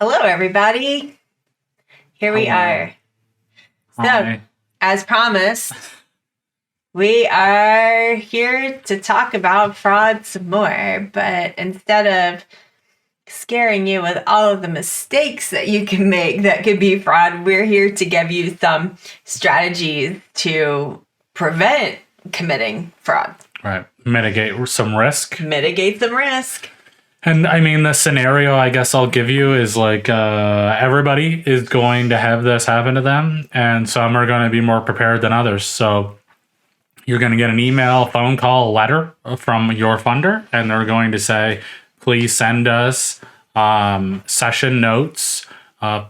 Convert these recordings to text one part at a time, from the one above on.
Hello, everybody. Here we are. So, Hi. as promised, we are here to talk about fraud some more. But instead of scaring you with all of the mistakes that you can make that could be fraud, we're here to give you some strategies to prevent committing fraud. Right. Mitigate some risk. Mitigate some risk. And I mean, the scenario I guess I'll give you is like everybody is going to have this happen to them, and some are going to be more prepared than others. So you're going to get an email, phone call, letter from your funder, and they're going to say, please send us session notes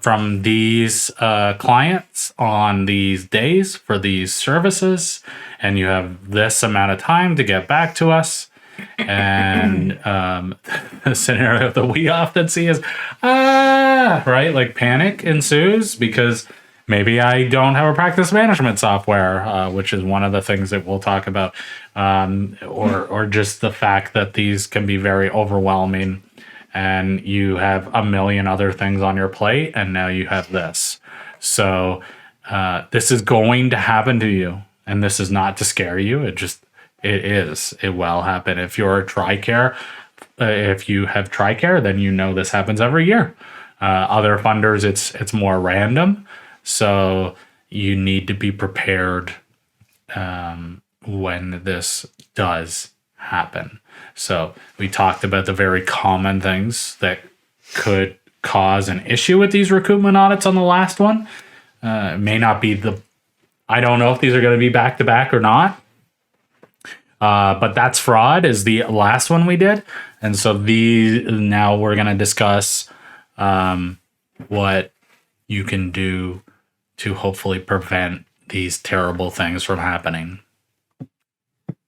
from these clients on these days for these services, and you have this amount of time to get back to us. And the scenario that we often see is right, like panic ensues because maybe I don't have a practice management software, which is one of the things that we'll talk about, or just the fact that these can be very overwhelming, and you have a million other things on your plate, and now you have this. So this is going to happen to you, and this is not to scare you. It will happen. If you're a TRICARE, if you have TRICARE, then you know this happens every year. Other funders, it's more random. So you need to be prepared when this does happen. So we talked about the very common things that could cause an issue with these recoupment audits on the last one. It may not be I don't know if these are going to be back to back or not. But that's fraud is the last one we did. And so now we're going to discuss what you can do to hopefully prevent these terrible things from happening.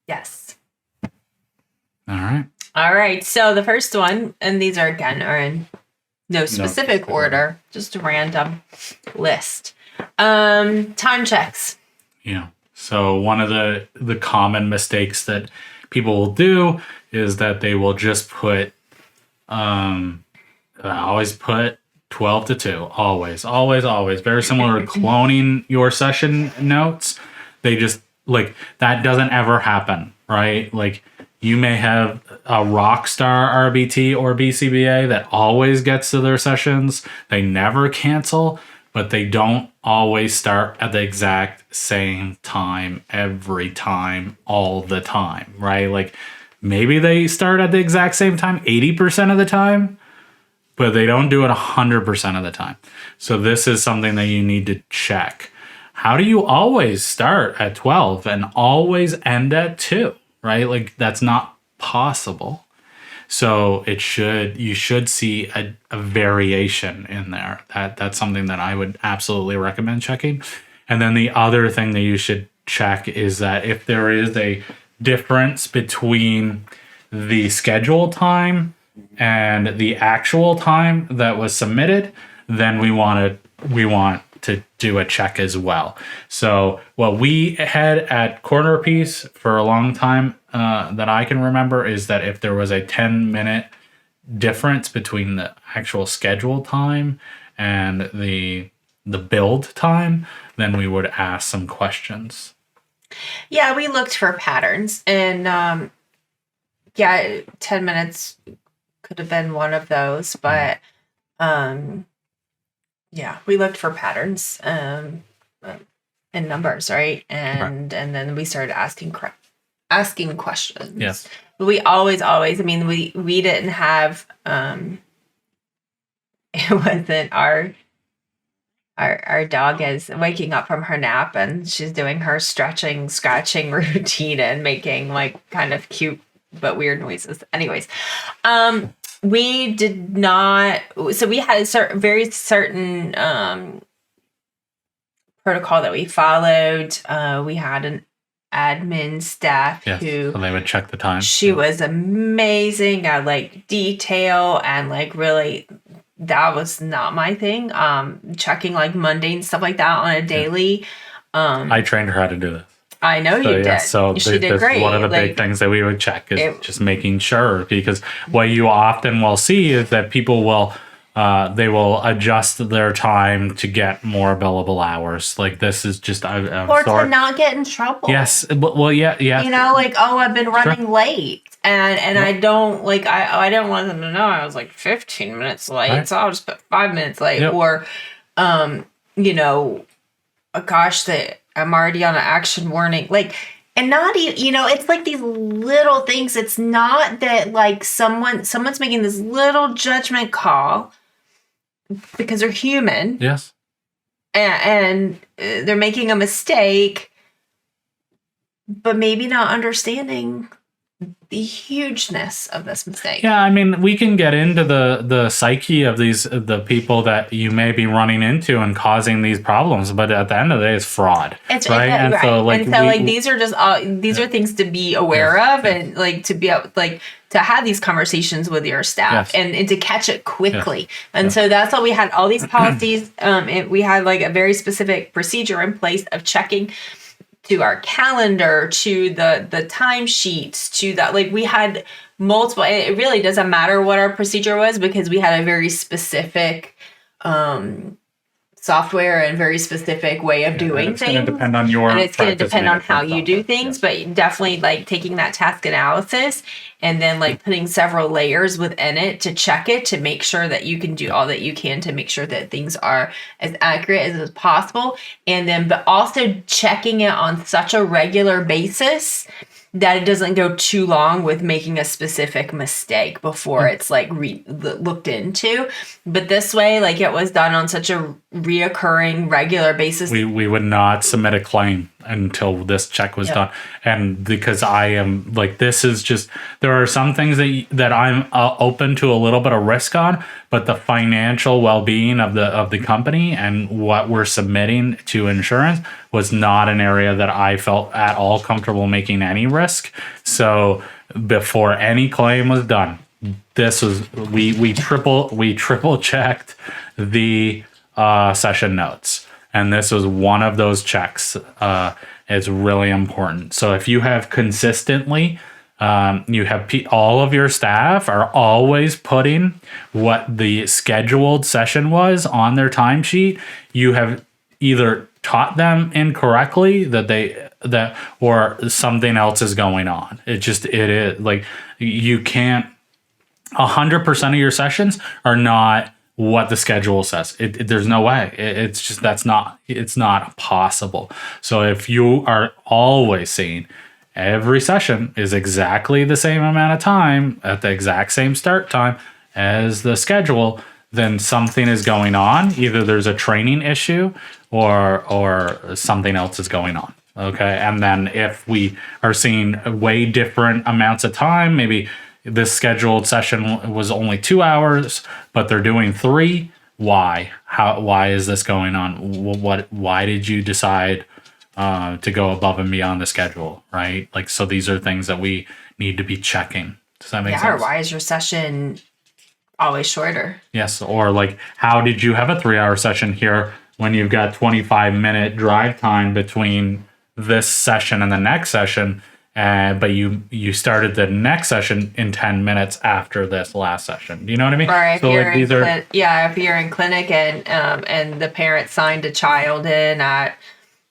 Yes. All right. All right. So the first one, and these are in no specific order, just a random list. Time checks. Yeah. So one of the common mistakes that people will do is that they will just put, always put 12 to 2. Always. Very similar to cloning your session notes. They just, like, that doesn't ever happen, right? Like, you may have a rock star RBT or BCBA that always gets to their sessions. They never cancel, but they don't always start at the exact same time every time, all the time, right? Like maybe they start at the exact same time 80% of the time, but they don't do it 100% of the time. So this is something that you need to check. How do you always start at 12 and always end at 2, right? Like that's not possible. So you should see a variation in there. That's something that I would absolutely recommend checking. And then the other thing that you should check is that if there is a difference between the scheduled time and the actual time that was submitted, then we want to do a check as well. So what we had at Corner Piece for a long time that I can remember is that if there was a 10-minute difference between the actual scheduled time and the build time, then we would ask some questions. Yeah, we looked for patterns, and 10 minutes could have been one of those, but we looked for patterns in numbers, right? And then we started asking questions. Yes. But we always, I mean, we didn't have, it wasn't our dog is waking up from her nap and she's doing her stretching, scratching routine and making like kind of cute but weird noises. Anyways, we did not, so we had a very certain protocol that we followed. We had an admin staff who so they would check the time. She was amazing at like detail and like really, that was not my thing. Checking like mundane stuff like that on a daily. I trained her how to do this. I know you did. So she did great. One of the big things that we would check is just making sure, because what you often will see is that people will they will adjust their time to get more billable hours. Like this is just I'm Or sorry. to not get in trouble. Yes, well, yeah. You know, like, oh, I've been running late. And I don't, like, I didn't want them to know I was, like, 15 minutes late. Right. So I'll just put 5 minutes late. Yep. Or, you know, gosh, that I'm already on an action warning. Like, and not even, you know, it's like these little things. It's not that, like, someone's making this little judgment call because they're human. Yes. And they're making a mistake, but maybe not understanding the hugeness of this mistake. Yeah, I mean, we can get into the psyche of the people that you may be running into and causing these problems, but at the end of the day, it's fraud. It's right. And right. So, like, these are just these are things to be aware of, and like to be able, like, to have these conversations with your staff, and to catch it quickly. And so that's why we had all these policies. We had like a very specific procedure in place of checking to our calendar, to the timesheets, to that. Like, we had multiple. It really doesn't matter what our procedure was, because we had a very specific software and very specific way of doing things. It's going to depend on your, and it's going to depend on how you do things. But definitely, like, taking that task analysis and then, like, putting several layers within it to check it, to make sure that you can do all that you can to make sure that things are as accurate as possible. And then, but also checking it on such a regular basis that it doesn't go too long with making a specific mistake before it's like looked into. But this way, like, it was done on such a reoccurring, regular basis. We would not submit a claim until this check was done. And because I am like, this is just, there are some things that I'm open to a little bit of risk on, but the financial well-being of the company and what we're submitting to insurance was not an area that I felt at all comfortable making any risk. So before any claim was done, this was, we triple checked the session notes, and this was one of those checks. It's really important. So if you have consistently, you have all of your staff are always putting what the scheduled session was on their timesheet, you have either taught them incorrectly that or something else is going on. It is like, you can't, 100% of your sessions are not what the schedule says. There's no way. It's just, it's not possible. So if you are always seeing every session is exactly the same amount of time at the exact same start time as the schedule, then something is going on. Either there's a training issue or something else is going on. Okay. And then if we are seeing way different amounts of time, maybe this scheduled session was only 2 hours, but they're doing 3. Why? Why is this going on? Why did you decide to go above and beyond the schedule? Right? Like, so these are things that we need to be checking. Does that make sense? Or why is your session always shorter? Yes. Or like, how did you have a 3-hour session here when you've got 25-minute drive time between this session and the next session? But you started the next session in 10 minutes after this last session. Do you know what I mean? Or if so you're like, if you're in clinic and the parent signed a child in at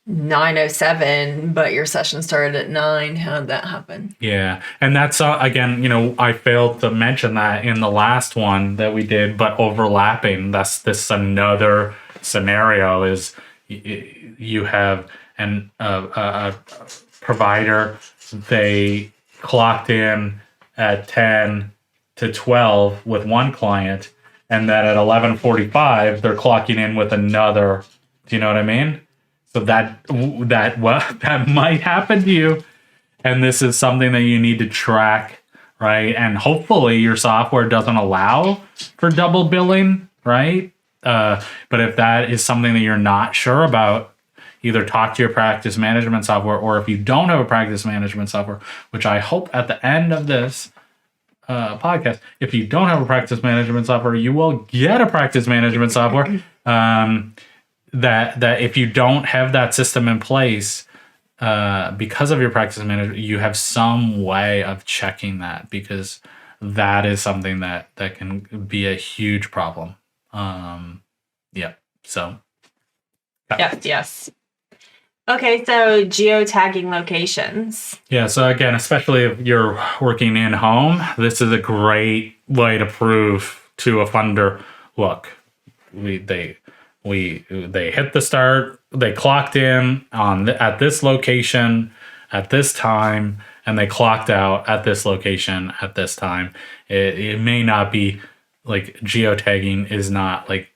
9:07, but your session started at 9, how did that happen? Yeah, and that's again, I failed to mention that in the last one that we did, but overlapping. This another scenario is you have a provider. They clocked in at 10 to 12 with one client, and then at 11:45 they're clocking in with another. Do you know what I mean? So that might happen to you, and this is something that you need to track, right? And hopefully your software doesn't allow for double billing, right? But if that is something that you're not sure about, either talk to your practice management software, or if you don't have a practice management software, which I hope at the end of this podcast, if you don't have a practice management software, you will get a practice management software. That if you don't have that system in place, because of your practice manager, you have some way of checking that, because that is something that can be a huge problem. Yeah. So. Yes. Okay, so geotagging locations. Yeah, so again, especially if you're working in home, this is a great way to prove to a funder, look, they hit the start, they clocked in at this location at this time, and they clocked out at this location at this time. It may not be like geotagging is not like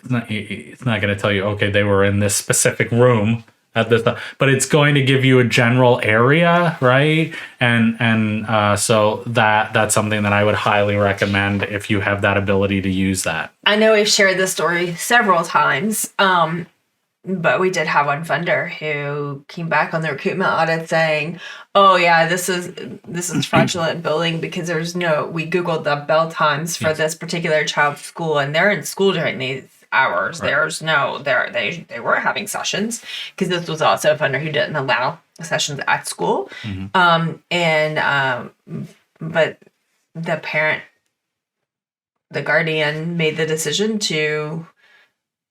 it's not going to tell you, okay, they were in this specific room at this time, but it's going to give you a general area, right? And so that's something that I would highly recommend if you have that ability to use that. I know we've shared this story several times, but we did have one funder who came back on the recruitment audit saying, "Oh yeah, this is fraudulent billing because we Googled the bell times for this particular child's school, and they're in school during these hours. Right. They were having sessions because this was also a funder who didn't allow sessions at school, but the guardian made the decision to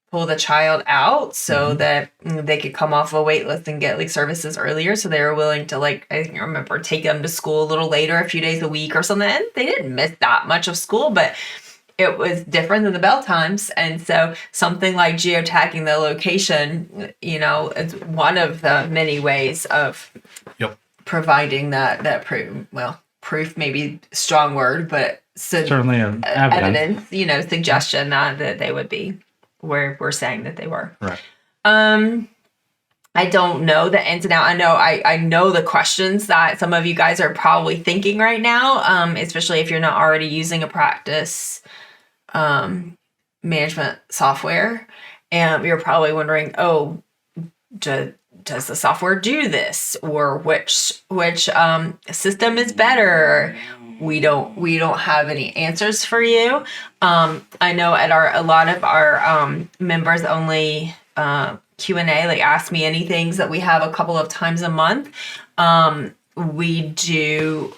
pull the child out so that they could come off a wait list and get services earlier. So they were willing to I think I remember take them to school a little later, a few days a week or something. And they didn't miss that much of school, but it was different than the bell times. And so something like geotagging the location, it's one of the many ways of providing that proof. Well, proof may be a strong word, but certainly evidence, suggestion that they would be where we're saying that they were. Right. I don't know the ins and outs. I know the questions that some of you guys are probably thinking right now, especially if you're not already using a practice management software, and you're probably wondering, does the software do this, or which system is better? We don't have any answers for you. I know at a lot of our members only Q&A, Ask Me Anythings that we have a couple of times a month. We do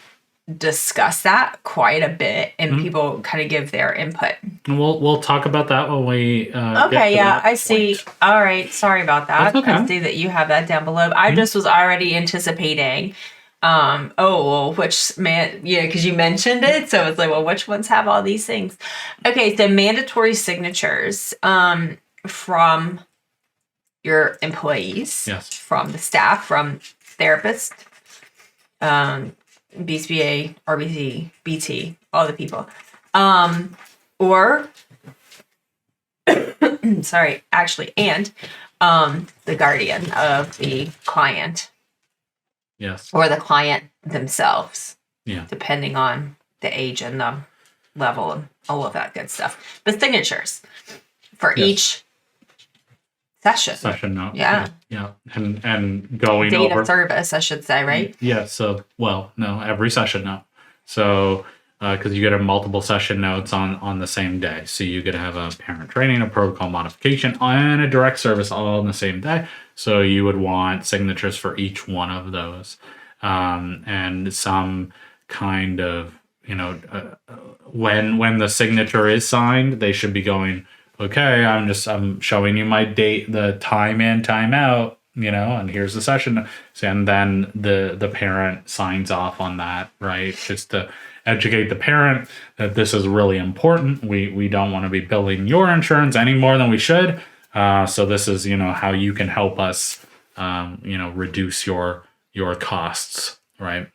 discuss that quite a bit, and people kind of give their input. We'll talk about that when we get to I point. See. All right, sorry about that. That's okay. I see that you have that down below. I just was already anticipating which because you mentioned it, so it's which ones have all these things? Okay, so mandatory signatures from your employees, from the staff, from therapists, BCBA, RBC, BT, all the people, or sorry, actually, and the guardian of the client. Yes. Or the client themselves. Yeah. Depending on the age and the level and all of that good stuff. But signatures for each session. Session note. Yeah. Yeah. And going date over. of service, I should say, right? Yeah. So, every session note. So, because you get a multiple session notes on the same day. So you could have a parent training, a protocol modification, and a direct service all on the same day. So you would want signatures for each one of those, and some kind of, when the signature is signed, they should be going, okay, I'm showing you my date, the time in, time out, and here's the session. And then the parent signs off on that, right? Just to educate the parent that this is really important. We don't want to be billing your insurance any more than we should. So this is, how you can help us, reduce your costs, right?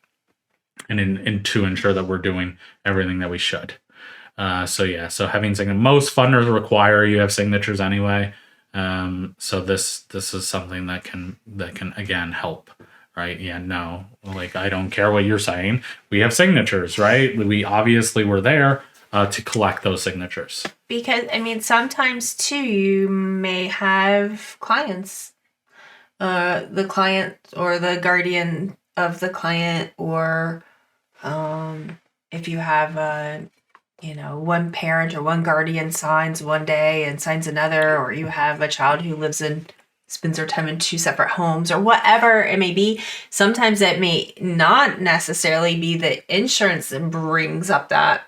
And to ensure that we're doing everything that we should. So having most funders require you have signatures anyway. So this is something that can again help, right? Yeah, no, I don't care what you're saying. We have signatures, right? We obviously were there to collect those signatures. Because, sometimes, too, you may have clients, the client or the guardian of the client, or if you have, one parent or one guardian signs one day and signs another, or you have a child who spends their time in two separate homes, or whatever it may be. Sometimes it may not necessarily be that insurance brings up that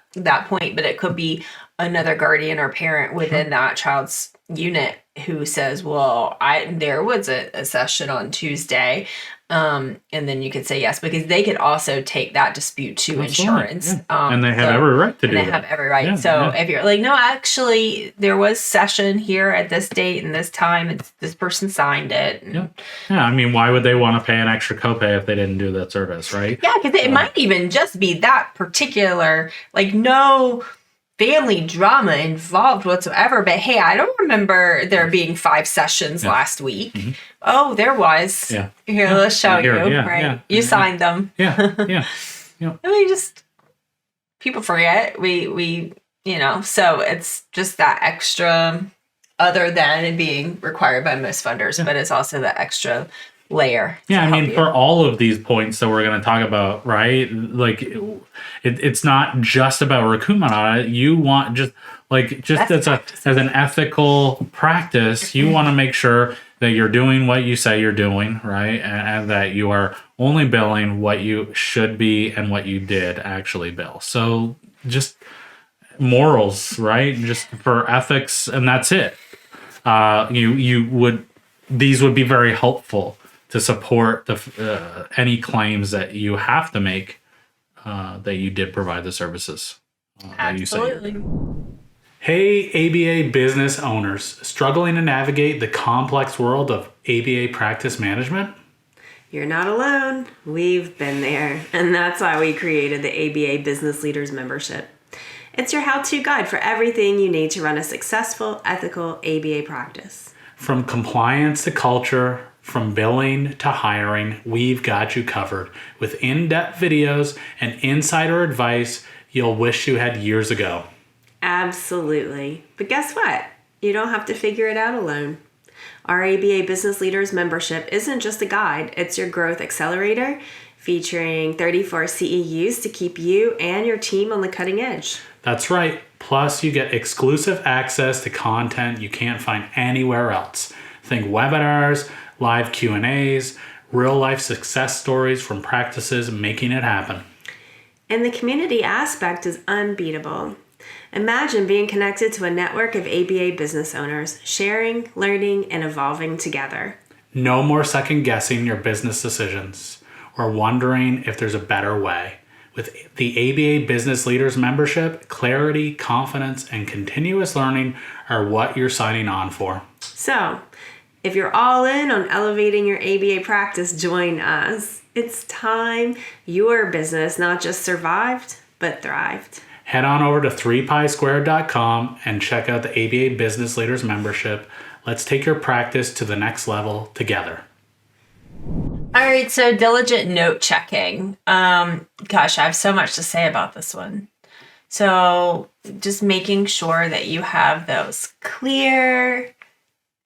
point, but it could be another guardian or parent within that child's unit who says, well, there was a session on Tuesday, and then you could say yes, because they could also take that dispute to insurance. Yeah. And they have every right to do that. They have every right. If you're like, no, actually, there was session here at this date and this time, and this person signed it. Yeah. I mean, why would they want to pay an extra copay if they didn't do that service, right? Yeah, because it might even just be that particular, like, no family drama involved whatsoever, but hey, I don't remember there being 5 sessions last week. Mm-hmm. Oh, there was. Yeah. Here, let's show you. Right. You signed them. Yeah. And we just, people forget. We so it's just that extra, other than it being required by most funders, but it's also the extra layer. Yeah, I mean, for all of these points that we're going to talk about, right? Like, it's not just about recoupment audit. You want just as an ethical practice, you want to make sure that you're doing what you say you're doing, right? And that you are only billing what you should be and what you did actually bill. So just morals, right? Just for ethics, and that's it. These would be very helpful to support any claims that you have to make that you did provide the services. Absolutely. Hey, ABA business owners, struggling to navigate the complex world of ABA practice management? You're not alone. We've been there, and that's why we created the ABA Business Leaders Membership. It's your how-to guide for everything you need to run a successful, ethical ABA practice. From compliance to culture, from billing to hiring, we've got you covered with in-depth videos and insider advice you'll wish you had years ago. Absolutely. But guess what? You don't have to figure it out alone. Our ABA Business Leaders Membership isn't just a guide, it's your growth accelerator, featuring 34 CEUs to keep you and your team on the cutting edge. That's right. Plus, you get exclusive access to content you can't find anywhere else. Think webinars, live Q&As, real-life success stories from practices making it happen. And the community aspect is unbeatable. Imagine being connected to a network of ABA business owners, sharing, learning, and evolving together. No more second-guessing your business decisions or wondering if there's a better way. With the ABA Business Leaders Membership, clarity, confidence, and continuous learning are what you're signing on for. So, if you're all in on elevating your ABA practice, join us. It's time your business not just survived, but thrived. Head on over to 3piesquared.com and check out the ABA Business Leaders Membership. Let's take your practice to the next level together. All right, so diligent note checking. Gosh, I have so much to say about this one. So just making sure that you have those clear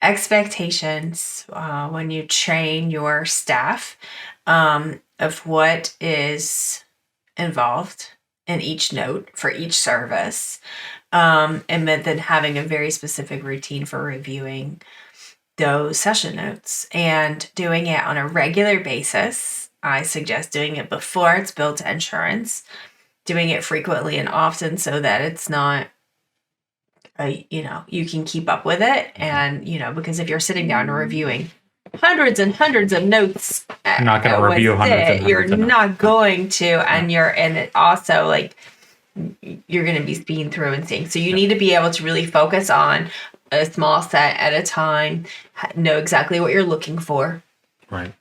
expectations when you train your staff of what is involved in each note for each service, and then having a very specific routine for reviewing those session notes and doing it on a regular basis. I suggest doing it before it's billed to insurance, doing it frequently and often so that it's not, you can keep up with it. And, because if you're sitting down and reviewing hundreds and hundreds of notes, you're not going to review hundreds. You're not going to, and it also like you're going to be speeding through and seeing. So you need to be able to really focus on a small set at a time, know exactly what you're looking for. Right.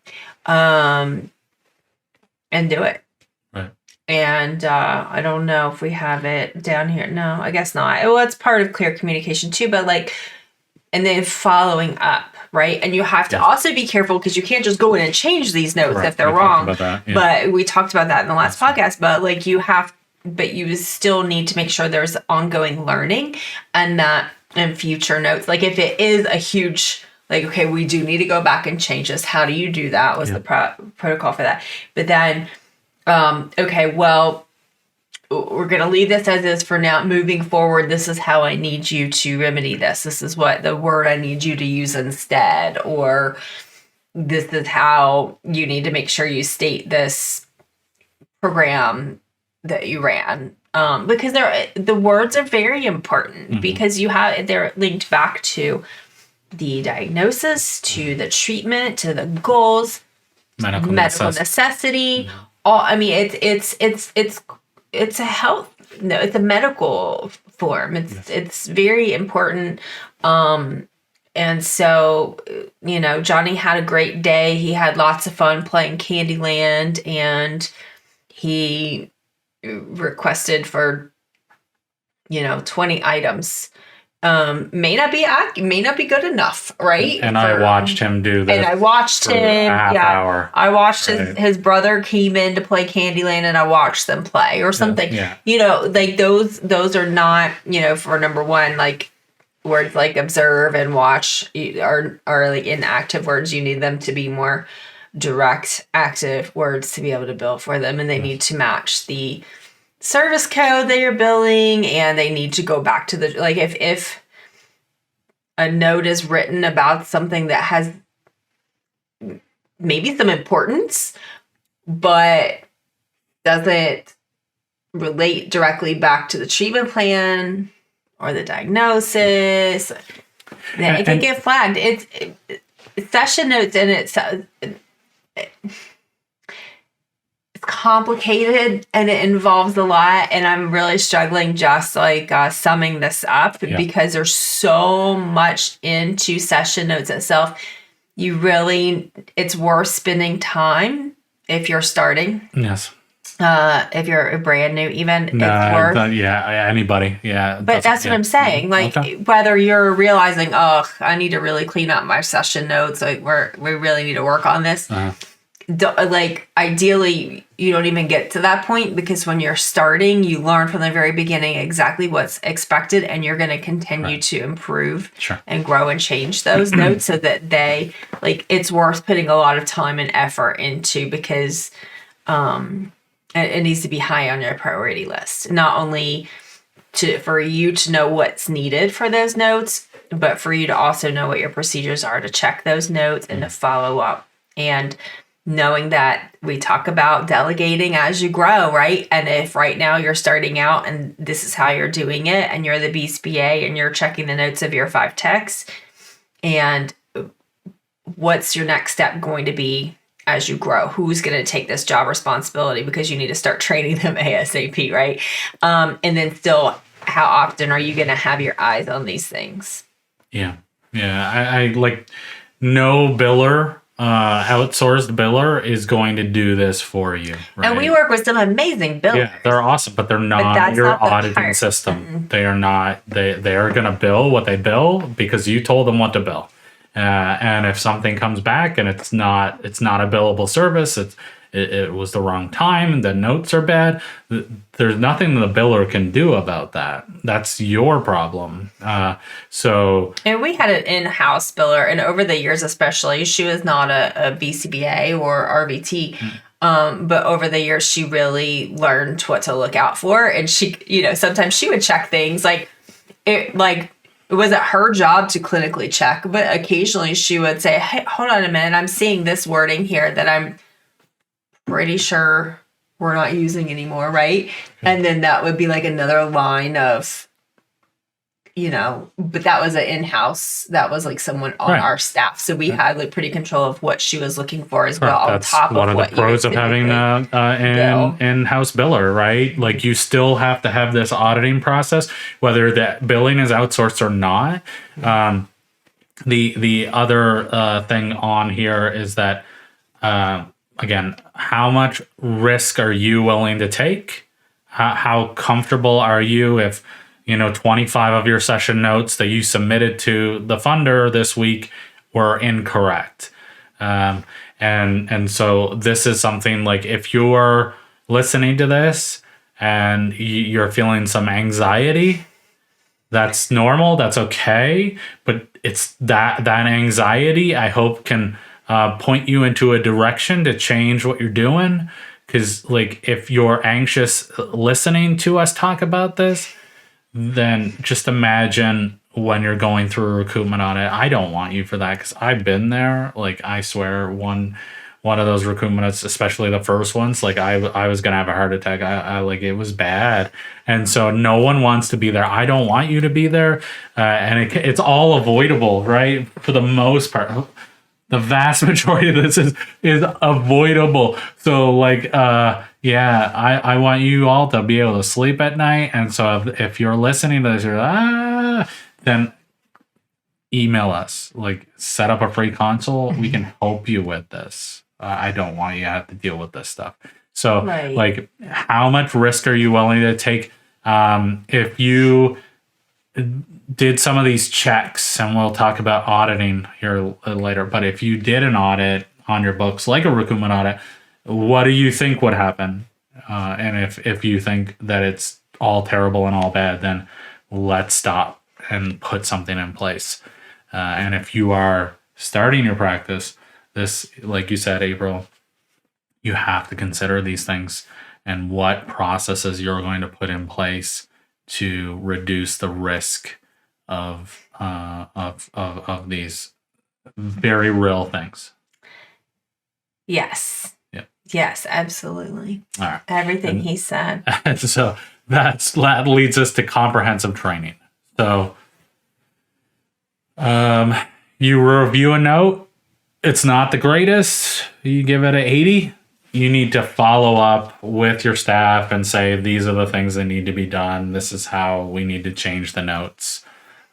And do it. Right. And I don't know if we have it down here. No, I guess not. Well, it's part of clear communication too, but and then following up, right? And you have to also be careful because you can't just go in and change these notes if they're wrong. But we talked about that in the last podcast, but you still need to make sure there's ongoing learning and future notes. Like if it is a huge, okay, we do need to go back and change this. How do you do that? What's the protocol for that? But then, okay, well, we're going to leave this as is for now. Moving forward, this is how I need you to remedy this. This is what the word I need you to use instead. Or this is how you need to make sure you state this program that you ran. because the words are very important because they're linked back to the diagnosis, to the treatment, to the goals, Medical necessity. All I mean, it's a health. No, it's a medical form. It's very important. And so, Johnny had a great day. He had lots of fun playing Candyland, and he requested for 20 items. May not be good enough, right? And I watched him do this. And I watched him. A half hour. I watched his brother came in to play Candyland, and I watched them play or something. Yeah. Like those are not, for number one, like words like observe and watch are like inactive words. You need them to be more direct, active words to be able to bill for them, and they need to match the service code that you're billing, and they need to go back to the, like, if a note is written about something that has maybe some importance but doesn't relate directly back to the treatment plan or the diagnosis, then it can get flagged. It's session notes, and it's complicated and it involves a lot, and I'm really struggling just like summing this up because there's so much into session notes itself. It's worth spending time if you're starting. Yes. If you're brand new, even it's worth. Anybody. Yeah. But that's what I'm saying. Like, whether you're realizing, I need to really clean up my session notes, like we really need to work on this. Like, ideally, you don't even get to that point, because when you're starting, you learn from the very beginning exactly what's expected, and you're going to continue to improve and grow and change those notes so that it's worth putting a lot of time and effort into, because it needs to be high on your priority list, not only for you to know what's needed for those notes, but for you to also know what your procedures are to check those notes and to follow up. And knowing that we talk about delegating as you grow, right? And if right now you're starting out and this is how you're doing it, and you're the BSBA and you're checking the notes of your 5 techs, and what's your next step going to be as you grow? Who's going to take this job responsibility, because you need to start training them ASAP, right? And then still, how often are you going to have your eyes on these things? Yeah. I like, no biller, outsourced biller is going to do this for you. Right? And we work with some amazing billers. Yeah, they're awesome, but they're not your auditing system. They are not. They are going to bill what they bill because you told them what to bill. And if something comes back and it's not a billable service, it was the wrong time, the notes are bad, there's nothing the biller can do about that. That's your problem. And we had an in-house biller, and over the years especially, she was not a BCBA or RVT. But over the years, she really learned what to look out for. And she, sometimes she would check things it wasn't her job to clinically check, but occasionally she would say, hey, hold on a minute, I'm seeing this wording here that I'm pretty sure we're not using anymore, right? And then that would be like another line of, but that was an in-house, that was like someone on our staff. So we had like pretty control of what she was looking for as well. That's on top one of of the pros of having an in-house biller, right? Like, you still have to have this auditing process, whether that billing is outsourced or not. The other thing on here is that, again, how much risk are you willing to take? How comfortable are you if 25 of your session notes that you submitted to the funder this week were incorrect? And so this is something, like, if you're listening to this and you're feeling some anxiety, that's normal, that's okay. But it's that anxiety, I hope, can point you into a direction to change what you're doing. Because, like, if you're anxious listening to us talk about this, then just imagine when you're going through a recoupment audit. I don't want you for that, because I've been there. Like, I swear, one one of those recruitments, especially the first ones, like I was gonna have a heart attack. I like, it was bad, and so no one wants to be there. I don't want you to be there, and it's all avoidable, right? For the most part, the vast majority of this is avoidable. So like, yeah, I want you all to be able to sleep at night, and so if you're listening to this, you're then email us, like set up a free consult. We can help you with this. I don't want you to have to deal with this stuff. So Right. like, how much risk are you willing to take? If you did some of these checks, and we'll talk about auditing here later, but if you did an audit on your books, like a recruitment audit, what do you think would happen? And if you think that it's all terrible and all bad, then let's stop and put something in place. And if you are starting your practice, this, like you said, April, you have to consider these things and what processes you're going to put in place to reduce the risk of these very real things. Yes. Yeah. Yes, absolutely. All right. Everything he said. So that leads us to comprehensive training. So you review a note. It's not the greatest. You give it an 80. You need to follow up with your staff and say, these are the things that need to be done. This is how we need to change the notes.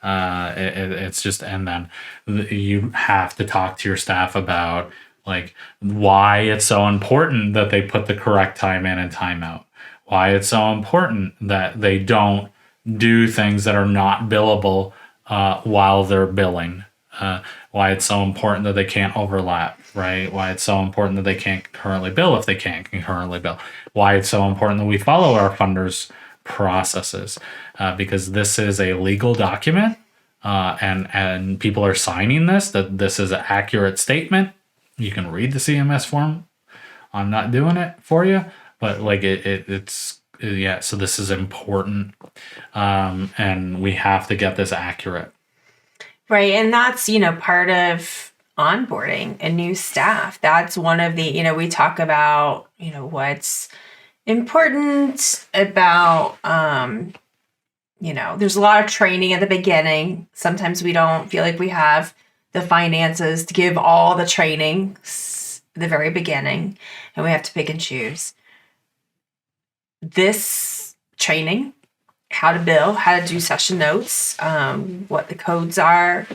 It's just, and then you have to talk to your staff about like why it's so important that they put the correct time in and time out. Why it's so important that they don't do things that are not billable while they're billing. Why it's so important that they can't overlap, right? Why it's so important that they can't concurrently bill if they can't concurrently bill. Why it's so important that we follow our funders' processes, because this is a legal document, and people are signing this, that this is an accurate statement. You can read the CMS form. I'm not doing it for you, but like it's yeah. So this is important, and we have to get this accurate. Right. And that's, part of onboarding a new staff. That's one of the, we talk about, what's important about, there's a lot of training at the beginning. Sometimes we don't feel like we have the finances to give all the training at the very beginning, and we have to pick and choose. This training, how to bill, how to do session notes, what the codes are,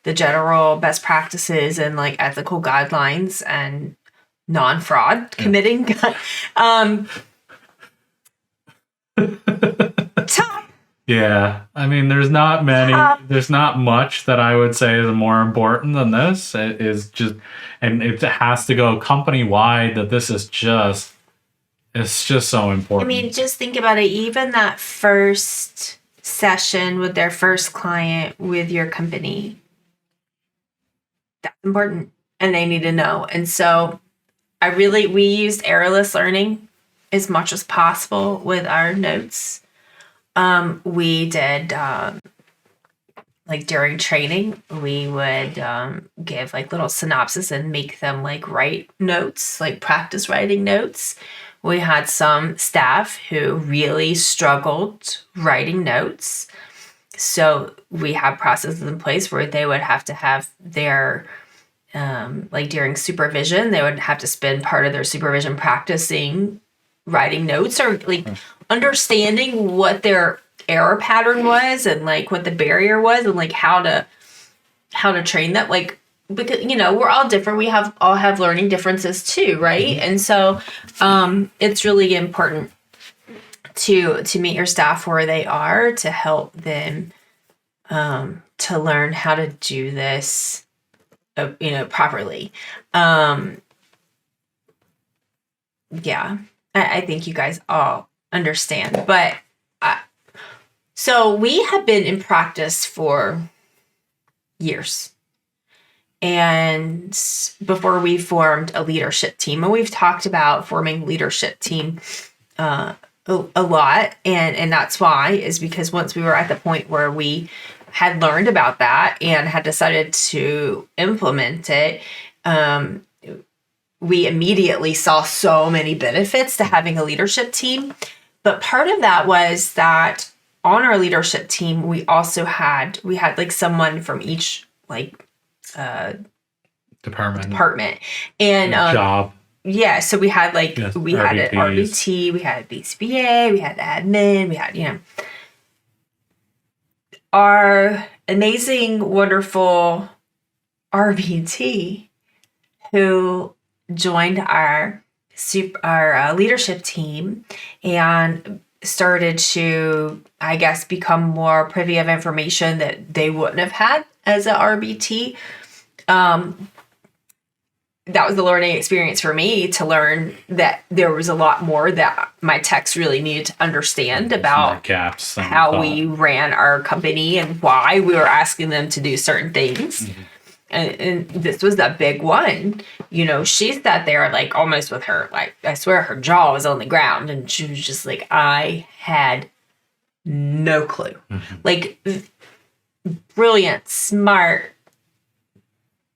the general best practices and like ethical guidelines and non-fraud committing. Top. Yeah. I mean, there's not much that I would say is more important than this. It is just, and it has to go company wide, that this is just, it's just so important. I mean, just think about it. Even that first session with their first client with your company, that's important, and they need to know. And so we used errorless learning as much as possible with our notes. We did, like during training, we would give like little synopsis and make them like write notes, like practice writing notes. We had some staff who really struggled writing notes. So we have processes in place where they would have to have their, like during supervision, they would have to spend part of their supervision practicing writing notes or like understanding what their error pattern was and like what the barrier was and like how to train that. Like, because we're all different, we all have learning differences too, right? And so it's really important to meet your staff where they are, to help them to learn how to do this properly. Yeah, I think you guys all understand, but so we have been in practice for years. And before we formed a leadership team, and we've talked about forming leadership team a lot. And that's why, is because once we were at the point where we had learned about that and had decided to implement it, we immediately saw so many benefits to having a leadership team. But part of that was that on our leadership team, we had like someone from each like department and job. Yeah, so we had like we had an RBPs. RBT, we had a BCBA, we had admin, we had our amazing, wonderful RBT who joined our leadership team and started to, I guess, become more privy of information that they wouldn't have had as a RBT. That was the learning experience for me to learn that there was a lot more that my techs really needed to understand about gaps how we ran our company and why we were asking them to do certain things. Mm-hmm. And this was that big one. She sat there like almost with her, like, I swear her jaw was on the ground. And she was just like, I had no clue. Mm-hmm. Like, brilliant, smart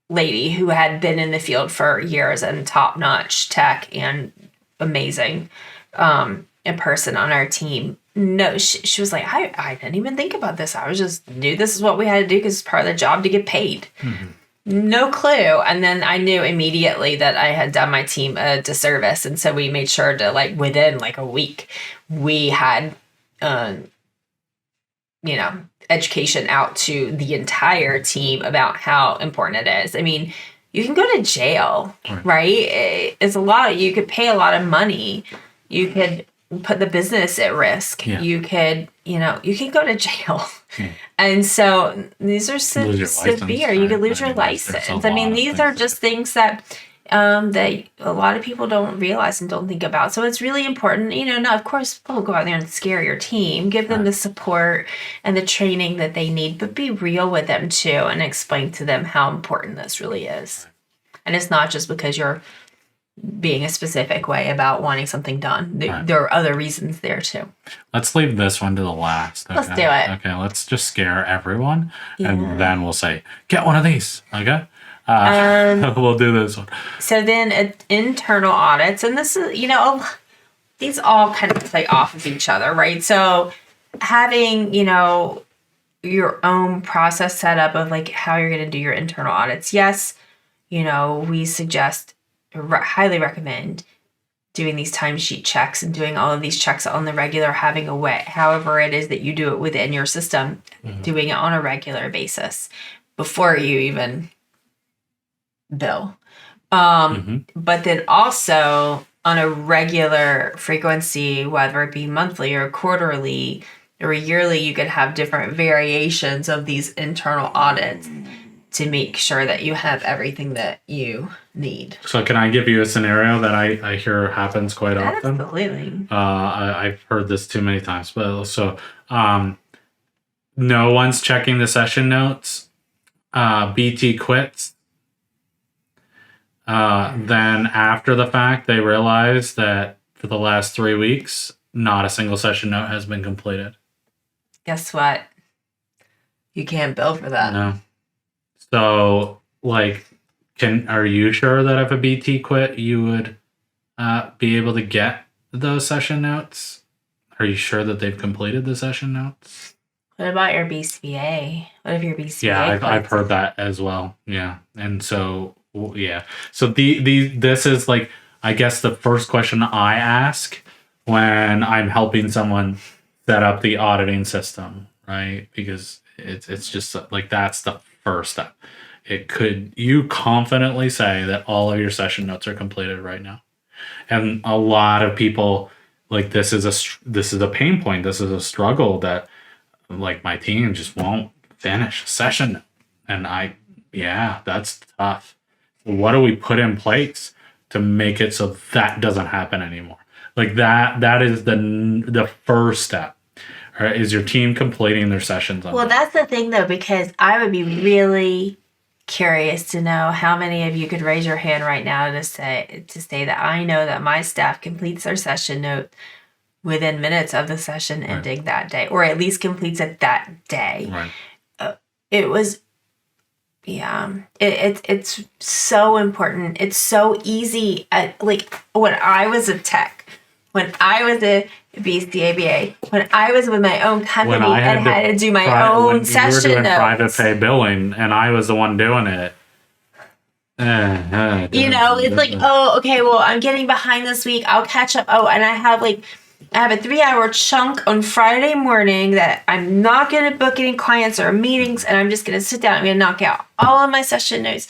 lady who had been in the field for years and top-notch tech and amazing in person on our team. No, she was like, I didn't even think about this. I was just knew this is what we had to do because it's part of the job to get paid. Mm-hmm. No clue. And then I knew immediately that I had done my team a disservice. And so we made sure to, like, within like a week, we had, education out to the entire team about how important it is. I mean, you can go to jail, right? It's a lot. You could pay a lot of money. You could put the business at risk. Yeah. You could go to jail. Yeah. And so these are severe. You could lose your license. I mean, these are just things that that a lot of people don't realize and don't think about. So it's really important, now, of course, don't go out there and scare your team. Give them the support and the training that they need, but be real with them too and explain to them how important this really is. And it's not just because you're being a specific way about wanting something done. There are other reasons there too. Let's leave this one to the last. Okay? Let's do it. Okay, let's just scare everyone and then we'll say, get one of these. Okay? We'll do this one. So then internal audits, and this is, these all kind of play off of each other, right? So having, your own process set up of like how you're going to do your internal audits. Yes, we suggest, highly recommend doing these timesheet checks and doing all of these checks on the regular, having a way, however it is that you do it within your system, doing it on a regular basis before you even bill. But then also on a regular frequency, whether it be monthly or quarterly or yearly, you could have different variations of these internal audits to make sure that you have everything that you need. So can I give you a scenario that I hear happens quite often? Absolutely. I've heard this too many times, but so no one's checking the session notes. BT quits. Then after the fact, they realize that for the last 3 weeks, not a single session note has been completed. Guess what? You can't bill for that. No. So, like, are you sure that if a BT quit, you would be able to get those session notes? Are you sure that they've completed the session notes? What about your BCBA? What if your BCBA? Yeah, I've heard that as well. Yeah, and so. Yeah. So this is like, I guess, the first question I ask when I'm helping someone set up the auditing system, right? Because it's just like, that's the first step. You confidently say that all of your session notes are completed right now. And a lot of people, like, this is a pain point. This is a struggle that, like, my team just won't finish a session note. And that's tough. What do we put in place to make it so that doesn't happen anymore? Like that is the first step. Right? Is your team completing their sessions on that's the thing though, because I would be really curious to know how many of you could raise your hand right now to say that I know that my staff completes their session note within minutes of the session ending that day, or at least completes it that day. Right. It was Yeah, it's so important. It's so easy. Like when I was a tech, when I was a BCABA, when I was with my own company When I and had to do my when own you were session doing notes. private pay billing, and I was the one doing it. It's like, oh, okay, well, I'm getting behind this week. I'll catch up. Oh, and I have a 3-hour chunk on Friday morning that I'm not going to book any clients or meetings, and I'm just going to sit down. I'm going to knock out all of my session notes.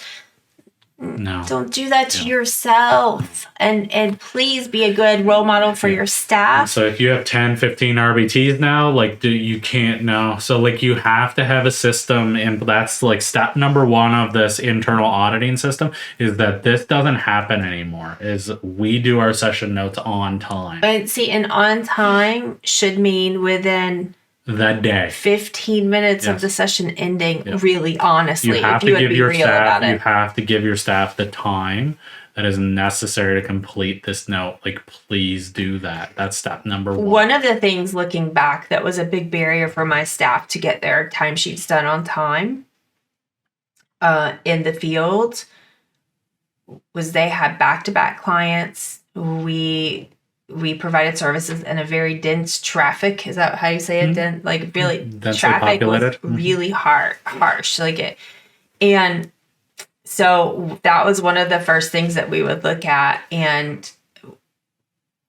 No. Don't do that to yourself. And please be a good role model for your staff. So if you have 10, 15 RBTs now, you can't know. So you have to have a system, and that's step number 1 of this internal auditing system is that this doesn't happen anymore. Is we do our session notes on time. And on time should mean within that day 15 minutes of the session ending. Really, honestly, you have to give your staff you have to give your staff the time that is necessary to complete this note. Please do that. That's step number 1. One of the things looking back that was a big barrier for my staff to get their timesheets done on time in the field was they had back-to-back clients. We provided services in a very dense traffic. Is that how you say it? Really densely traffic populated. was really harsh. And so that was one of the first things that we would look at, and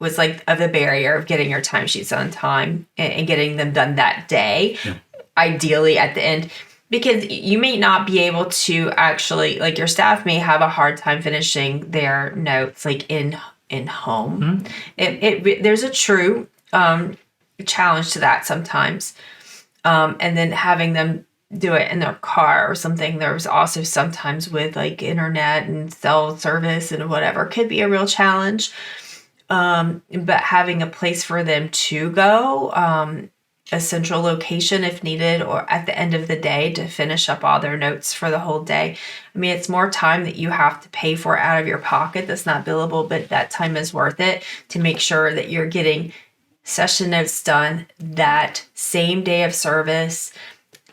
was of the barrier of getting your timesheets on time and getting them done that day, ideally at the end, because you may not be able to actually, your staff may have a hard time finishing their notes in home. There's a true challenge to that sometimes, and then having them do it in their car or something. There's also sometimes with internet and cell service and whatever could be a real challenge, but having a place for them to go, a central location if needed, or at the end of the day to finish up all their notes for the whole day. I mean, it's more time that you have to pay for out of your pocket that's not billable, but that time is worth it to make sure that you're getting session notes done that same day of service.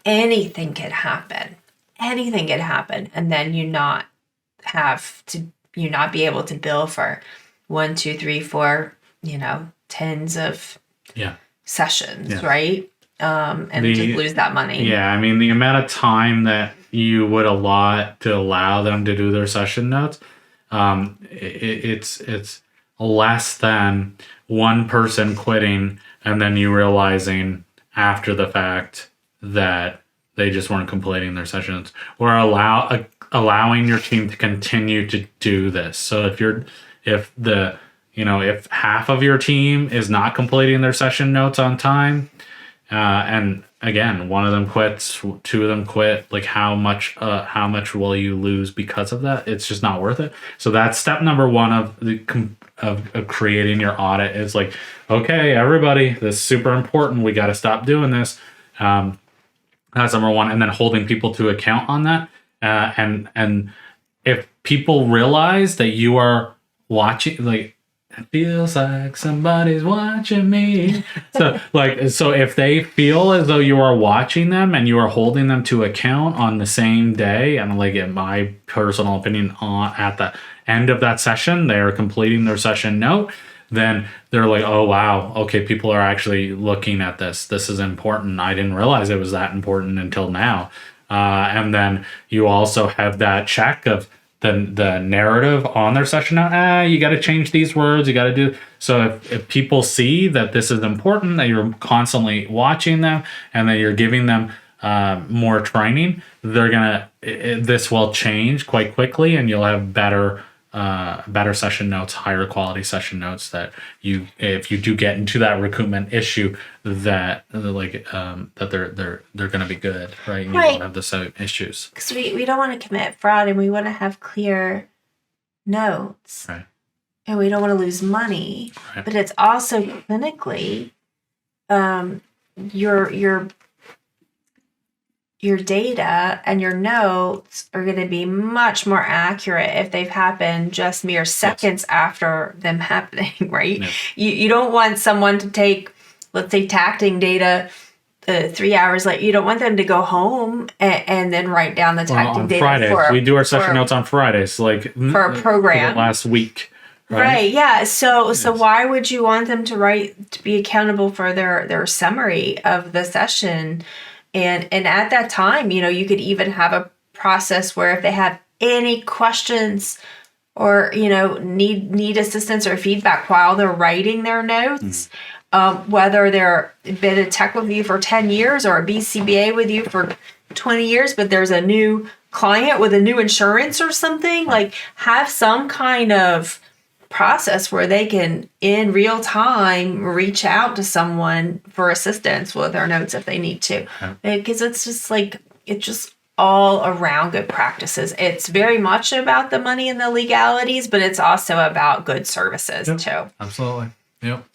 Anything could happen. And then you not be able to bill for 1, 2, 3, 4, tens of sessions, right? And just lose that money. Yeah, I mean, the amount of time that you would allot to allow them to do their session notes, it's less than one person quitting and then you realizing after the fact that they just weren't completing their session notes, or allowing your team to continue to do this. So if half of your team is not completing their session notes on time, and again, one of them quits, 2 of them quit, how much will you lose because of that? It's just not worth it. So that's step number 1 of creating your audit is okay, everybody, this is super important. We got to stop doing this. That's number 1. And then holding people to account on that. And if people realize that you are watching, it feels like somebody's watching me. So if they feel as though you are watching them and you are holding them to account on the same day, and in my personal opinion, at the end of that session, they are completing their session note, then they're oh, wow, okay, people are actually looking at this. This is important. I didn't realize it was that important until now. And then you also have that check of the narrative on their session note. You got to change these words. You got to do. So if people see that this is important, that you're constantly watching them and that you're giving them more training, this will change quite quickly, and you'll have better session notes, higher quality session notes that if you do get into that recoupment issue, that that they're going to be good, right? And you won't have the same issues. Because we don't want to commit fraud, and we want to have clear notes, right? And we don't want to lose money, right. But it's also clinically, your data and your notes are going to be much more accurate if they've happened just mere seconds after them happening, right? Yes. You don't want someone to take, let's say, tacting data 3 hours later. You don't want them to go home and then write down the tactic on data Fridays. We do our session notes on Fridays, like for a program for the last week. Right. Yeah. So why would you want them to be accountable for their summary of the session? And at that time, you could even have a process where if they have any questions or, need assistance or feedback while they're writing their notes, whether they're been a tech with you for 10 years or a BCBA with you for 20 years, but there's a new client with a new insurance or something, like have some kind of process where they can in real time reach out to someone for assistance with their notes if they need to, because it's just all around good practices. It's very much about the money and the legalities, but it's also about good services too. Absolutely. Yep.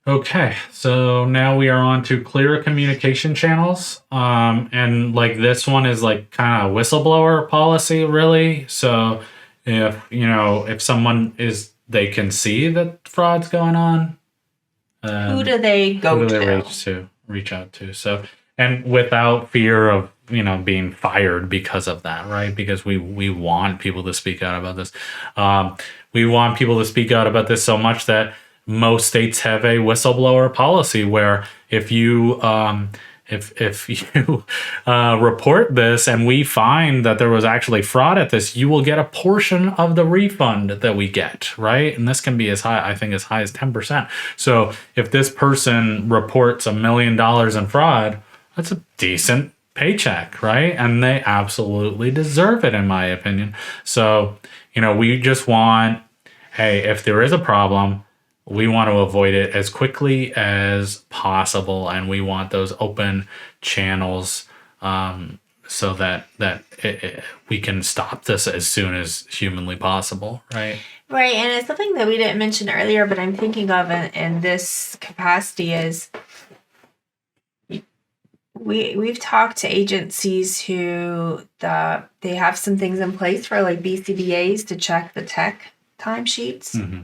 Okay, so now we are on to clear communication channels. And like this one is like kind of whistleblower policy, really. So if someone they can see that fraud's going on. Who do they go to? Reach out to. So, and without fear of, being fired because of that, right? Because we want people to speak out about this. We want people to speak out about this so much that most states have a whistleblower policy where if you report this and we find that there was actually fraud at this, you will get a portion of the refund that we get, right? And this can be as high as 10%. So if this person reports $1 million in fraud, that's a decent paycheck, right? And they absolutely deserve it, in my opinion. So, we just want, hey, if there is a problem, we want to avoid it as quickly as possible, and we want those open channels so that we can stop this as soon as humanly possible, right? Right, and it's something that we didn't mention earlier, but I'm thinking of in this capacity is we've talked to agencies who they have some things in place for like BCBAs to check the tech timesheets. Mm-hmm.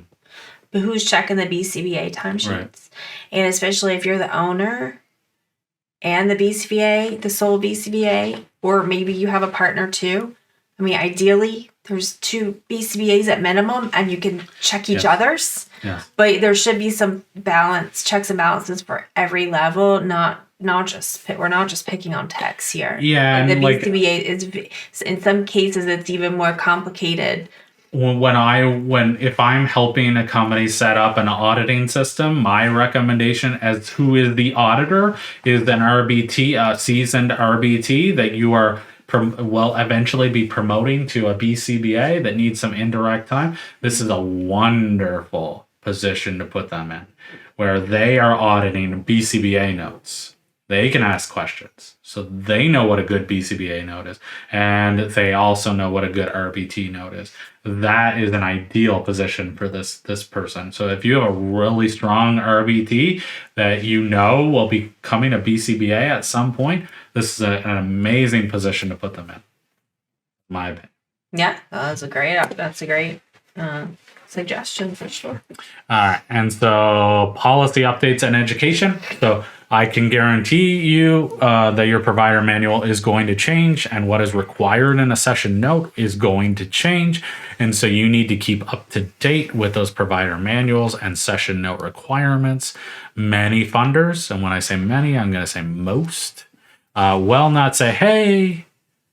But who's checking the BCBA timesheets? Right. And especially if you're the owner and the BCBA, the sole BCBA, or maybe you have a partner too. I mean, ideally, there's 2 BCBAs at minimum, and you can check each other's. Yeah. But there should be some checks and balances for every level, we're not just picking on techs here. Yeah, like the BCBA is in some cases it's even more complicated. If I'm helping a company set up an auditing system, my recommendation as who is the auditor is an RBT, a seasoned RBT that you are eventually be promoting to a BCBA that needs some indirect time. This is a wonderful position to put them in, where they are auditing BCBA notes. They can ask questions. So they know what a good BCBA note is. And they also know what a good RBT note is. That is an ideal position for this person. So if you have a really strong RBT that will be becoming a BCBA at some point, this is an amazing position to put them in my opinion. Yeah, that's a great suggestion for sure. All right. And so policy updates and education. So I can guarantee you that your provider manual is going to change, and what is required in a session note is going to change. And so you need to keep up to date with those provider manuals and session note requirements. Many funders, and when I say many, I'm going to say most, will not say, hey,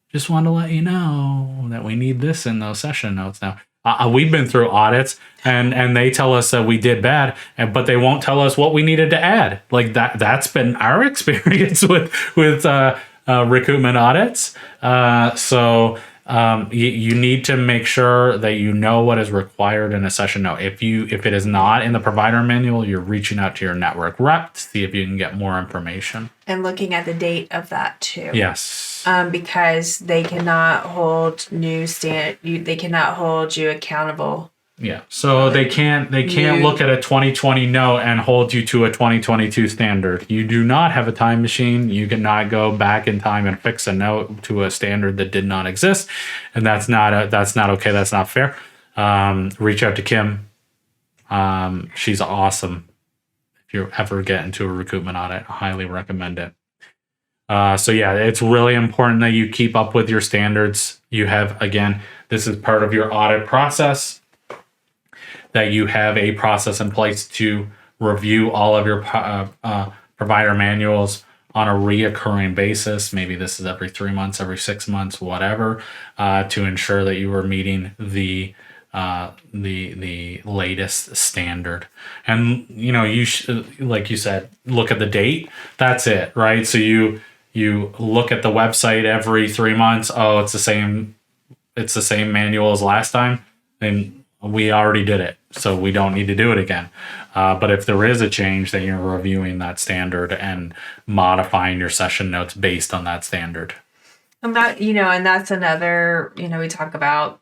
just want to let you know that we need this in those session notes now. We've been through audits and they tell us that we did bad, but they won't tell us what we needed to add. Like that's been our experience with recoupment audits. So you need to make sure that you know what is required in a session note. If it is not in the provider manual, you're reaching out to your network rep to see if you can get more information. And looking at the date of that too. Yes. Because they cannot hold they cannot hold you accountable. Yeah. So they can't look at a 2020 note and hold you to a 2022 standard. You do not have a time machine. You cannot go back in time and fix a note to a standard that did not exist. And that's not okay. That's not fair. Reach out to Kim. She's awesome. if you ever get into a recoupment audit, I highly recommend it. So yeah, it's really important that you keep up with your standards. You have, again, this is part of your audit process, that you have a process in place to review all of your provider manuals on a reoccurring basis. Maybe this is every 3 months, every 6 months, whatever, to ensure that you are meeting the latest standard. And you should, like you said, look at the date. That's it, right? So you look at the website every 3 months. Oh, it's the same manual as last time, and we already did it, so we don't need to do it again. But if there is a change, then you're reviewing that standard and modifying your session notes based on that standard. And that's another, we talk about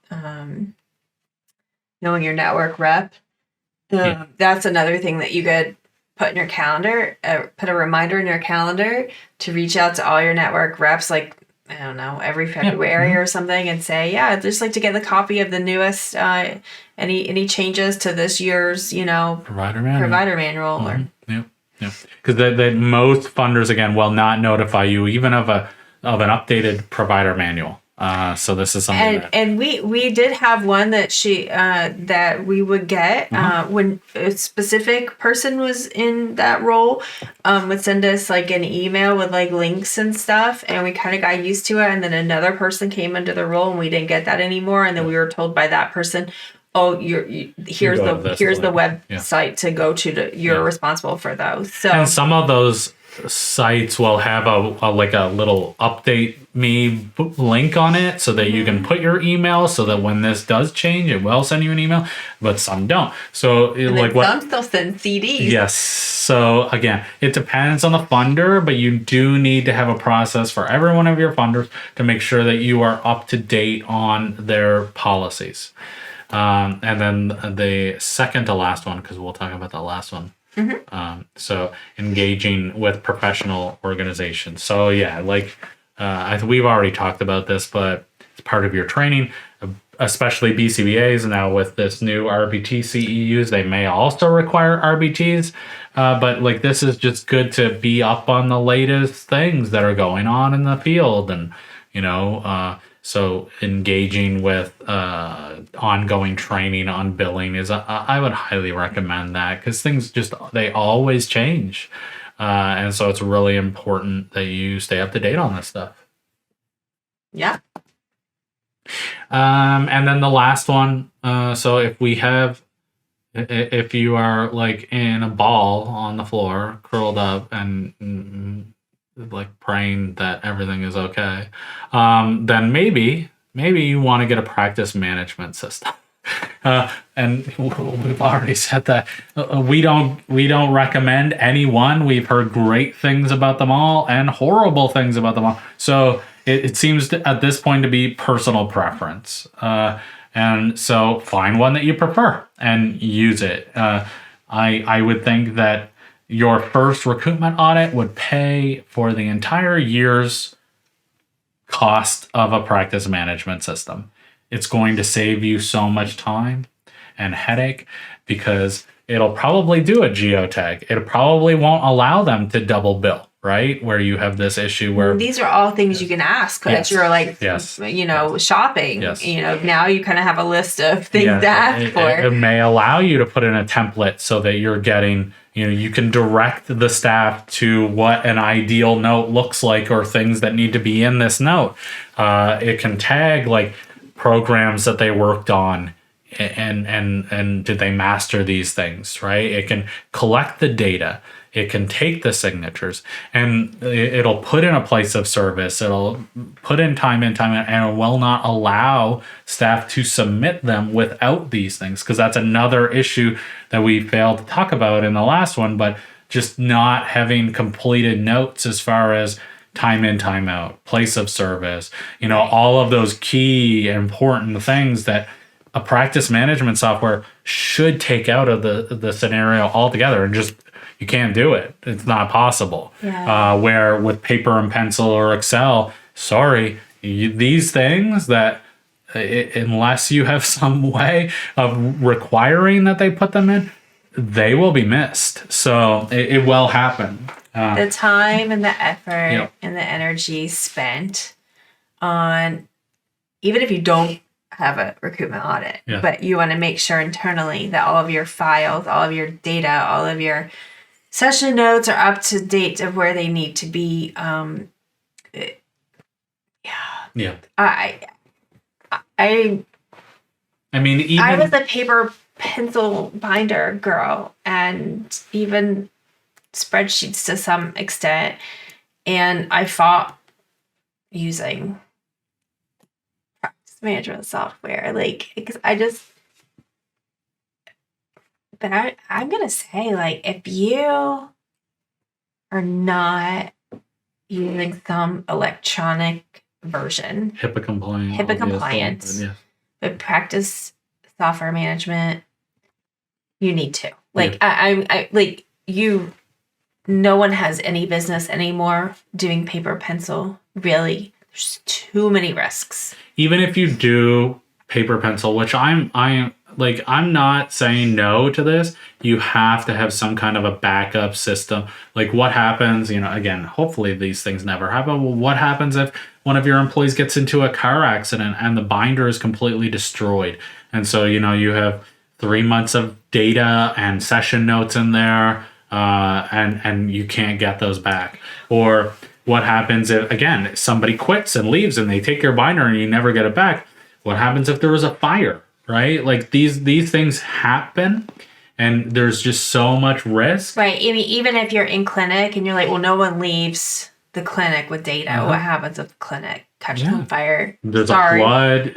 knowing your network rep. That's another thing that you could put in your calendar, put a reminder in your calendar to reach out to all your network reps, like, I don't know, every February or something, and say, I'd just like to get the copy of the newest, any changes to this year's, provider manual. Yep. Because the most funders, again, will not notify you even of an updated provider manual. So this is something and we did have one that that we would get when a specific person was in that role, would send us like an email with like links and stuff, and we kind of got used to it. And then another person came into the role, and we didn't get that anymore. And then we were told by that person, here's the website to go to. You're responsible for those. So, and some of those sites will have a little update me link on it, so that you can put your email, so that when this does change, it will send you an email. But some don't. So some still send CDs. Yes. So again, it depends on the funder, but you do need to have a process for every one of your funders to make sure that you are up to date on their policies. And then the second to last one, because we'll talk about the last one. So engaging with professional organizations. So yeah, we've already talked about this, but it's part of your training, especially BCBAs. Now with this new RBT CEUs, they may also require RBTs. But this is just good to be up on the latest things that are going on in the field, and so engaging with ongoing training on billing is, I would highly recommend that, because things they always change. And so it's really important that you stay up to date on this stuff. Yeah. And then the last one, so if you are like in a ball on the floor, curled up and praying that everything is okay, then maybe you want to get a practice management system. And we've already said that we don't recommend any one. We've heard great things about them all and horrible things about them all. So it seems at this point to be personal preference. And so find one that you prefer and use it. I would think that your first recoupment audit would pay for the entire year's cost of a practice management system. It's going to save you so much time and headache, because it'll probably do a geotag. It probably won't allow them to double bill, right? Where you have this issue where... These are all things you can ask that you're shopping. Yes. Now you kind of have a list of things to ask for. It may allow you to put in a template so that you're getting... you can direct the staff to what an ideal note looks like, or things that need to be in this note. It can tag programs that they worked on, and did they master these things, right? It can collect the data. It can take the signatures, and it'll put in a place of service. It'll put in time and it will not allow staff to submit them without these things, because that's another issue that we failed to talk about in the last one, but just not having completed notes as far as time in, time out, place of service, all of those key important things that a practice management software should take out of the scenario altogether, and just... you can't do it. It's not possible. Yeah. Where with paper and pencil or Excel, these things that unless you have some way of requiring that they put them in, they will be missed. So it will happen. The time and the effort Yep. and the energy spent on, even if you don't have a recruitment audit, Yeah. but you want to make sure internally that all of your files, all of your data, all of your session notes are up to date of where they need to be. Yeah. I mean, even I was a paper pencil binder girl, and even spreadsheets to some extent, and I fought using practice management software, like, because I'm gonna say, like, if you are not using some electronic version, HIPAA compliant. HIPAA all the other compliant, stuff, yeah. but practice software management, you need to. Like, I like you. No one has any business anymore doing paper pencil. Really, there's too many risks. Even if you do paper pencil, which I'm not saying no to this, you have to have some kind of a backup system. Like, what happens, again, hopefully these things never happen. Well, what happens if one of your employees gets into a car accident and the binder is completely destroyed? And so, you have 3 months of data and session notes in there, and you can't get those back. Or what happens if, again, somebody quits and leaves and they take your binder and you never get it back? What happens if there was a fire, right? Like, these things happen, and there's just so much risk. Right. I mean, even if you're in clinic and you're like, well, no one leaves the clinic with data. What happens if the clinic catches on fire? There's a flood,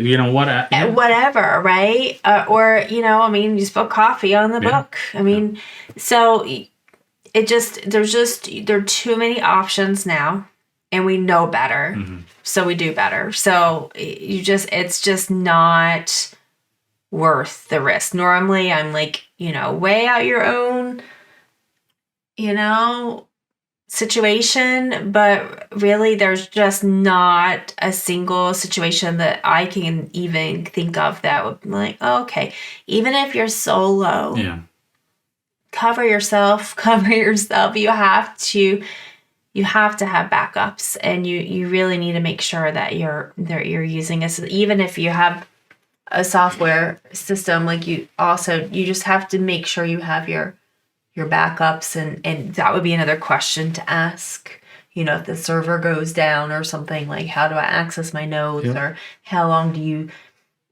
whatever, right? Or, I mean, you spill coffee on the book. I mean, so there are too many options now, and we know better. So we do better. So it's just not worth the risk. Normally I'm like, weigh out your own, situation, but really there's just not a single situation that I can even think of that would be like, oh, okay, even if you're solo, cover yourself. You have to have backups, and you really need to make sure that you're using it. So even if you have a software system, like, you just have to make sure you have your backups, and that would be another question to ask. If the server goes down or something, like, how do I access my notes, or how long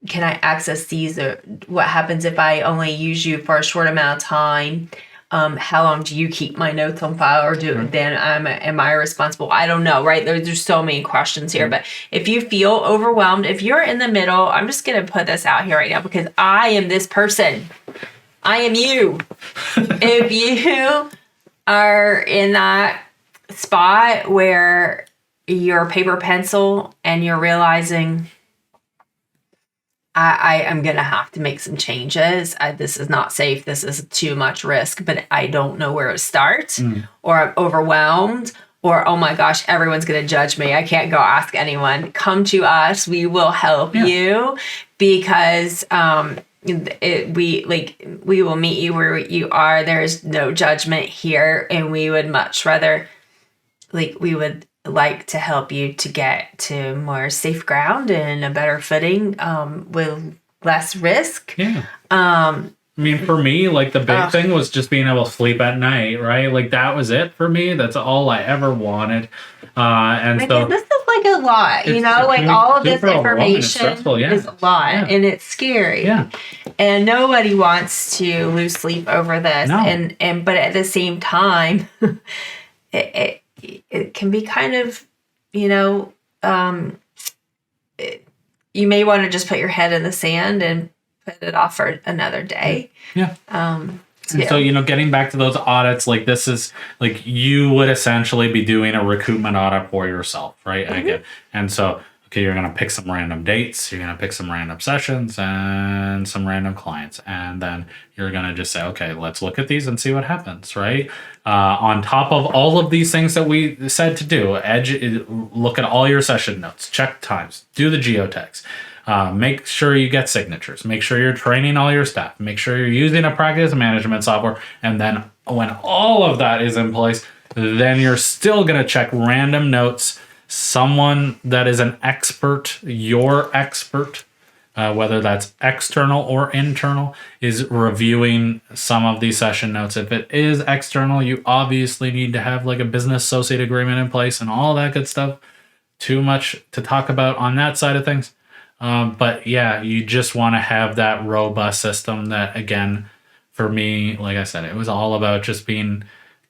can I access these, or what happens if I only use you for a short amount of time? How long do you keep my notes on file, or am I responsible? I don't know, right? There's so many questions here, but if you feel overwhelmed, if you're in the middle, I'm just going to put this out here right now, because I am this person. I am you. If you are in that spot where you're paper pencil and you're realizing, I am going to have to make some changes. This is not safe. This is too much risk, but I don't know where to start, or I'm overwhelmed, or, oh my gosh, everyone's going to judge me. I can't go ask anyone. Come to us. We will help you, because we will meet you where you are. There's no judgment here, and we would much rather, we would like to help you to get to more safe ground and a better footing, with less risk. I mean, for me, like, the big thing was just being able to sleep at night, right? Like, that was it for me. That's all I ever wanted. And so this is like a lot, like, all of this information is a lot, and it's scary. And nobody wants to lose sleep over this. And but at the same time, it can be kind of, you may want to just put your head in the sand and put it off for another day. So, getting back to those audits, like, this is, like, you would essentially be doing a recruitment audit for yourself, right? And so, okay, you're going to pick some random dates, you're going to pick some random sessions and some random clients. And then you're going to just say, okay, let's look at these and see what happens, right? On top of all of these things that we said to do, look at all your session notes, check times, do the geotags. Make sure you get signatures. Make sure you're training all your staff. Make sure you're using a practice management software. And then when all of that is in place, then you're still going to check random notes. Someone that is an expert, your expert, whether that's external or internal, is reviewing some of these session notes. If it is external, you obviously need to have like a business associate agreement in place and all that good stuff. Too much to talk about on that side of things. But yeah, you just want to have that robust system that, again, for me, like I said, it was all about just being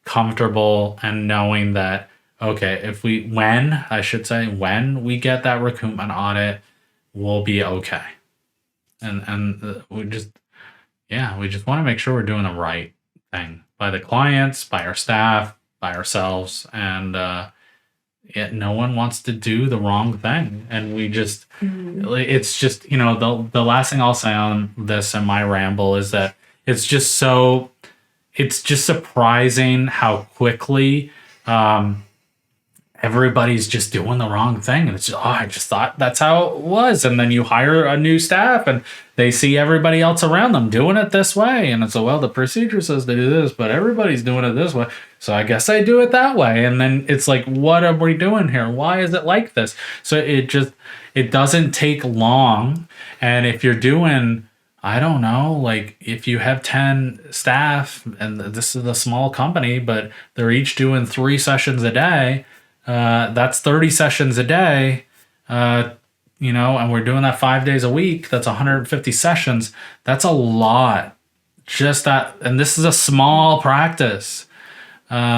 comfortable and knowing that, okay, when we get that recoupment audit, we'll be okay. And we just want to make sure we're doing the right thing by the clients, by our staff, by ourselves, and no one wants to do the wrong thing. And we just, it's just, the last thing I'll say on this and my ramble is that it's just surprising how quickly everybody's just doing the wrong thing. And it's just, I just thought that's how it was. And then you hire a new staff and they see everybody else around them doing it this way. And it's well, the procedure says to do this, but everybody's doing it this way. So I guess I do it that way. And then it's like, what are we doing here? Why is it like this? So it doesn't take long. And if you're doing, I don't know, like if you have 10 staff and this is a small company, but they're each doing 3 sessions a day, that's 30 sessions a day, and we're doing that 5 days a week. That's 150 sessions. That's a lot. Just that. And this is a small practice. This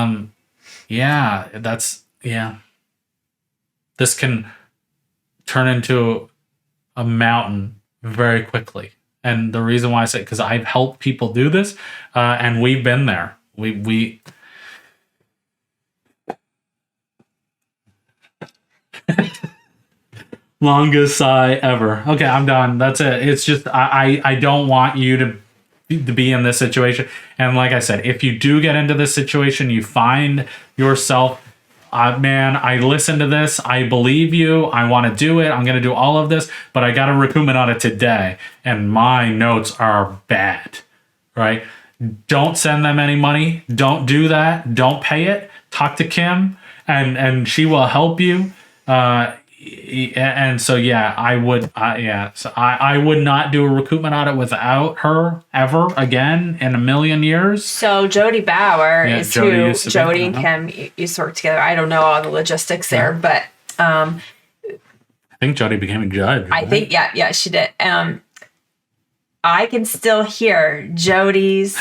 can turn into a mountain very quickly. And the reason why I say, because I've helped people do this, and we've been there. We longest sigh ever. Okay, I'm done. That's it. It's just I don't want you to be in this situation. And like I said, if you do get into this situation, you find yourself, man, I listened to this. I believe you. I want to do it. I'm going to do all of this, but I got a recoupment on it today, and my notes are bad. Right? Don't send them any money. Don't do that. Don't pay it. Talk to Kim, and she will help you. And so I would I would not do a recoupment audit without her ever again in a million years. So Jody Bauer is Jody who Jody and Kim used to work together. I don't know all the logistics there, but I think Jody became a judge. I think she did. I can still hear Jody's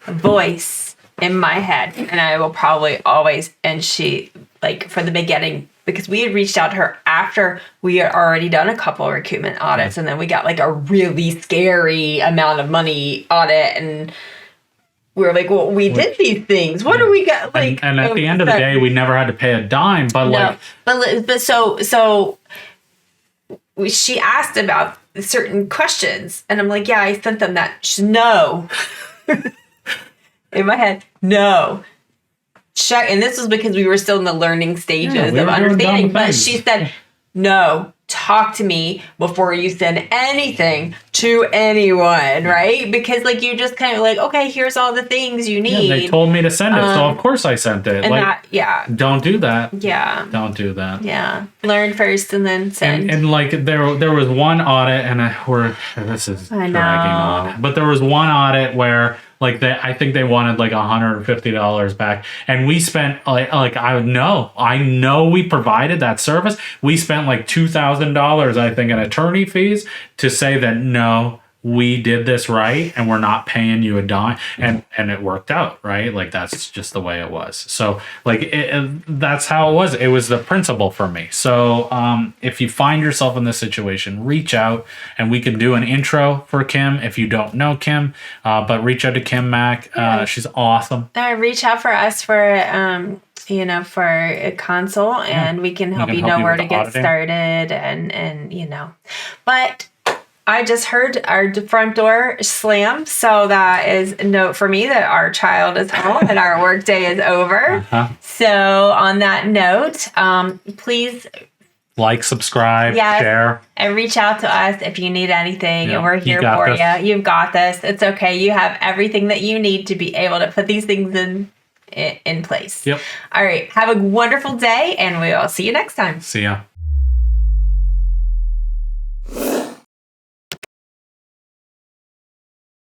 voice in my head, and I will probably always. And she, like, for the beginning, because we had reached out to her after we had already done a couple of recoupment audits, and then we got like a really scary amount of money audit, and we were like, well, we did these things. What do we got? Like, and at the end of the day, we never had to pay a dime. But so she asked about certain questions, and I'm like, yeah, I sent them that. She's, no. In my head, no. Check, and this was because we were still in the learning stages of understanding. But she said, no, talk to me before you send anything to anyone, right? Because like you just kind of like, okay, here's all the things you need. Yeah, they told me to send it, so of course I sent it. And like, don't do that. Yeah, don't do that. Yeah, learn first and then send. And like there was one audit, and this is dragging on, but there was one audit where. Like I think they wanted like $150 back, and we spent I know we provided that service. We spent like $2,000, I think, in attorney fees to say that no, we did this right, and we're not paying you a dime, and it worked out, right? Like that's just the way it was. So like that's how it was. It was the principle for me. So if you find yourself in this situation, reach out, and we can do an intro for Kim if you don't know Kim. But reach out to Kim Mack. She's awesome. Reach out for us for for a consult, and we can help you know where to get started, and but. I just heard our front door slam, so that is a note for me that our child is home and our work day is over. So on that note, please Like, subscribe, Yes. share. And reach out to us if you need anything, Yeah, and we're you here got for this. you. You've got this. It's okay. You have everything that you need to be able to put these things in place. Yep. All right. Have a wonderful day, and we will see you next time. See ya.